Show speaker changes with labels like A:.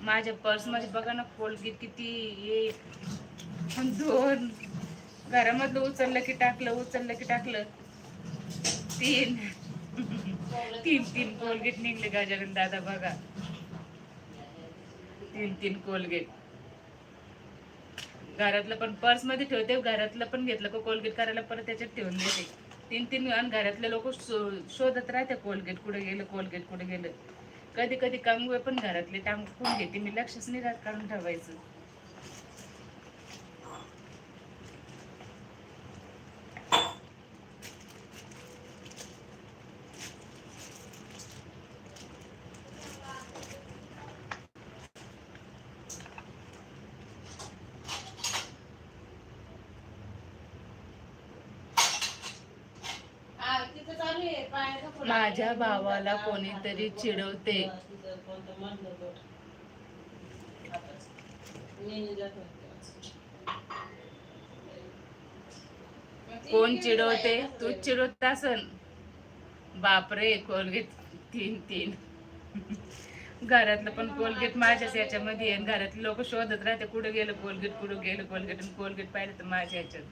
A: माझ्या पर्स मध्ये बघा ना कोलगेट किती ये. 2 घरामधलं उचललं की टाकलं, उचललं की टाकलं. 3 3 कोलगेट निघले गजानन दादा बघा. 3 कोलगेट. घरातलं पण पर्स मध्ये ठेवते, घरातलं पण घेतलं का कोलगेट करायला परत त्याच्यात ठेवून देते. 3 आणि घरातले लोक शोधत राहते कोलगेट कुठे गेलं, कोलगेट कुठे गेलं. कधी कधी कंगवे पण घरातले टाकून घेते मी, लक्षच नाही राहत काढून ठेवायचं. माझ्या भावाला कोणीतरी चिडवते. कोण चिडवते? तू चिडवत असन. बापरे कोलगेट 3 घरातलं पण कोलगेट माझ्याच याच्यामध्ये आहे. घरातले लोक शोधत राहते कुठे गेलं कोलगेट, कुठे गेलं कोलगेट. कोलगेट पाहिलं तर माझ्या ह्याच्यात.